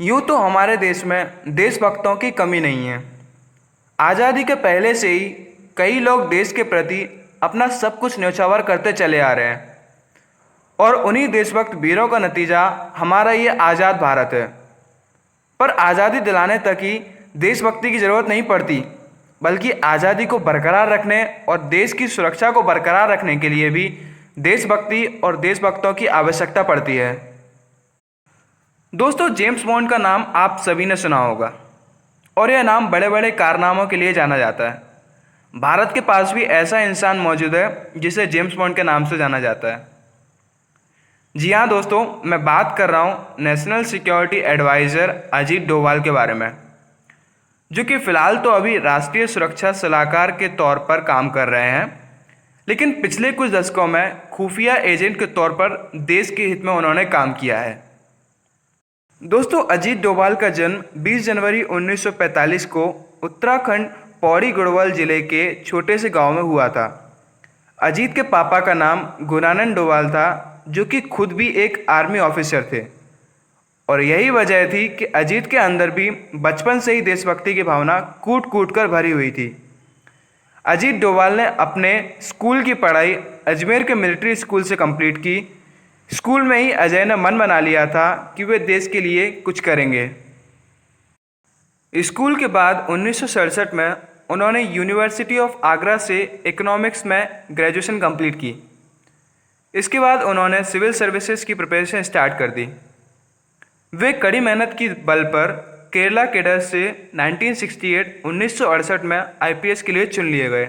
यूँ तो हमारे देश में देशभक्तों की कमी नहीं है। आज़ादी के पहले से ही कई लोग देश के प्रति अपना सब कुछ न्यौछावर करते चले आ रहे हैं और उन्हीं देशभक्त वीरों का नतीजा हमारा ये आज़ाद भारत है। पर आज़ादी दिलाने तक ही देशभक्ति की ज़रूरत नहीं पड़ती, बल्कि आज़ादी को बरकरार रखने और देश की सुरक्षा को बरकरार रखने के लिए भी देशभक्ति और देशभक्तों की आवश्यकता पड़ती है। दोस्तों, जेम्स बॉन्ड का नाम आप सभी ने सुना होगा और यह नाम बड़े बड़े कारनामों के लिए जाना जाता है। भारत के पास भी ऐसा इंसान मौजूद है जिसे जेम्स बॉन्ड के नाम से जाना जाता है। जी हाँ दोस्तों, मैं बात कर रहा हूँ national security adviser Ajit Doval के बारे में, जो कि फ़िलहाल तो अभी राष्ट्रीय सुरक्षा सलाहकार के तौर पर काम कर रहे हैं, लेकिन पिछले कुछ दशकों में खुफिया एजेंट के तौर पर देश के हित में उन्होंने काम किया है। दोस्तों, अजीत डोभाल का जन्म 20 जनवरी 1945 को उत्तराखंड पौड़ी गढ़वाल जिले के छोटे से गांव में हुआ था। अजीत के पापा का नाम गुणानंद डोभाल था, जो कि खुद भी एक आर्मी ऑफिसर थे, और यही वजह थी कि अजीत के अंदर भी बचपन से ही देशभक्ति की भावना कूट कूट कर भरी हुई थी। अजीत डोभाल ने अपने स्कूल की पढ़ाई अजमेर के मिलिट्री स्कूल से कंप्लीट की। स्कूल में ही अजय ने मन बना लिया था कि वे देश के लिए कुछ करेंगे। स्कूल के बाद 1967 में उन्होंने यूनिवर्सिटी ऑफ आगरा से इकोनॉमिक्स में ग्रेजुएशन कंप्लीट की। इसके बाद उन्होंने सिविल सर्विसेज की प्रिपरेशन स्टार्ट कर दी। वे कड़ी मेहनत की बल पर केरला कैडर से 1968 में आईपीएस के लिए चुन लिए गए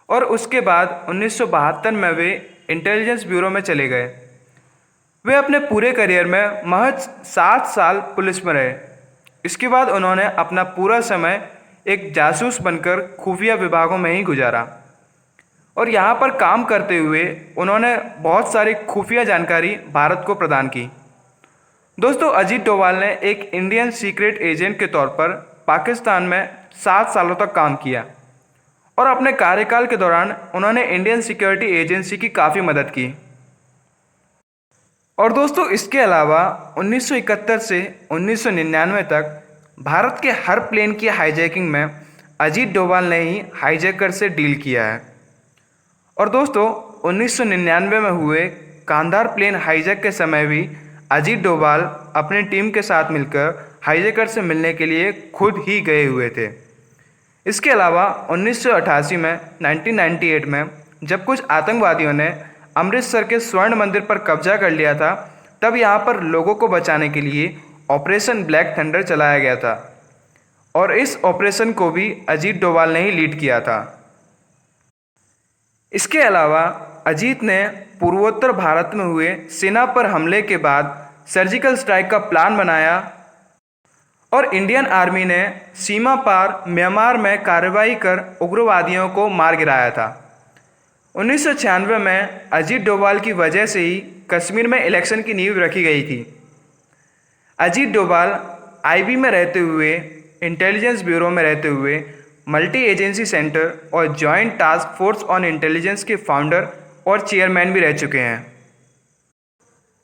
और उसके बाद 1972 में वे इंटेलिजेंस ब्यूरो में चले गए। वे अपने पूरे करियर में महज 7 साल पुलिस में रहे। इसके बाद उन्होंने अपना पूरा समय एक जासूस बनकर खुफिया विभागों में ही गुजारा और यहाँ पर काम करते हुए उन्होंने बहुत सारी खुफिया जानकारी भारत को प्रदान की। दोस्तों, अजीत डोभाल ने एक इंडियन सीक्रेट एजेंट के तौर पर पाकिस्तान में 7 सालों तक काम किया और अपने कार्यकाल के दौरान उन्होंने इंडियन सिक्योरिटी एजेंसी की काफ़ी मदद की। और दोस्तों, इसके अलावा 1971 से 1999 तक भारत के हर प्लेन की हाईजैकिंग में अजीत डोभाल ने ही हाईजैकर से डील किया है। और दोस्तों, 1999 में हुए कांधार प्लेन हाईजैक के समय भी अजीत डोभाल अपनी टीम के साथ मिलकर हाईजैकर से मिलने के लिए खुद ही गए हुए थे। इसके अलावा 1988 में 1998 में जब कुछ आतंकवादियों ने अमृतसर के स्वर्ण मंदिर पर कब्जा कर लिया था, तब यहाँ पर लोगों को बचाने के लिए ऑपरेशन ब्लैक थंडर चलाया गया था और इस ऑपरेशन को भी अजीत डोभाल ने ही लीड किया था। इसके अलावा अजीत ने पूर्वोत्तर भारत में हुए सेना पर हमले के बाद सर्जिकल स्ट्राइक का प्लान बनाया और इंडियन आर्मी ने सीमा पार म्यांमार में कार्रवाई कर उग्रवादियों को मार गिराया था। 1996 में अजीत डोभाल की वजह से ही कश्मीर में इलेक्शन की नींव रखी गई थी। अजीत डोभाल आईबी में रहते हुए, इंटेलिजेंस ब्यूरो में रहते हुए, मल्टी एजेंसी सेंटर और joint task force on intelligence के फाउंडर और चेयरमैन भी रह चुके हैं।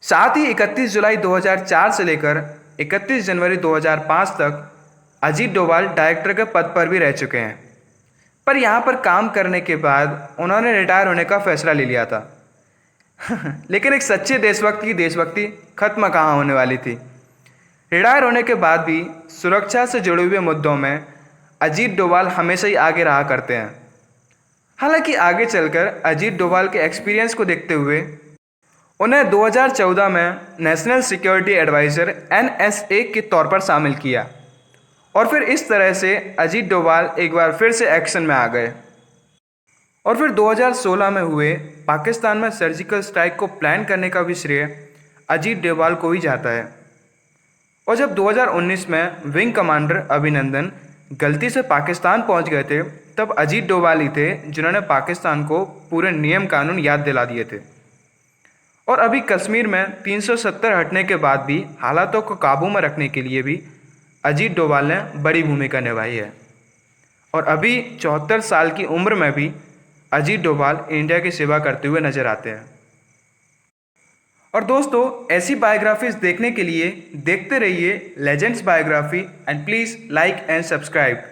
साथ ही 31 जुलाई 2004 से लेकर 31 जनवरी 2005 तक अजीत डोभाल डायरेक्टर के पद पर भी रह चुके हैं। पर यहाँ पर काम करने के बाद उन्होंने रिटायर होने का फैसला ले लिया था। लेकिन एक सच्चे देशभक्त की देशभक्ति खत्म कहाँ होने वाली थी। रिटायर होने के बाद भी सुरक्षा से जुड़े हुए मुद्दों में अजीत डोभाल हमेशा ही आगे रहा करते हैं। हालांकि आगे चलकर अजीत डोभाल के एक्सपीरियंस को देखते हुए उन्हें 2014 में नेशनल सिक्योरिटी एडवाइज़र NSA के तौर पर शामिल किया और फिर इस तरह से अजीत डोभाल एक बार फिर से एक्शन में आ गए। और फिर 2016 में हुए पाकिस्तान में सर्जिकल स्ट्राइक को प्लान करने का भी श्रेय अजीत डोभाल को ही जाता है। और जब 2019 में विंग कमांडर अभिनंदन गलती से पाकिस्तान पहुंच गए थे, तब अजीत डोभाल ही थे जिन्होंने पाकिस्तान को पूरे नियम कानून याद दिला दिए थे। और अभी कश्मीर में 370 हटने के बाद भी हालातों को काबू में रखने के लिए भी अजीत डोभाल ने बड़ी भूमिका निभाई है। और अभी 74 साल की उम्र में भी अजीत डोभाल इंडिया की सेवा करते हुए नजर आते हैं। और दोस्तों ऐसी बायोग्राफीज देखने के लिए देखते रहिए legends biography and please like and subscribe.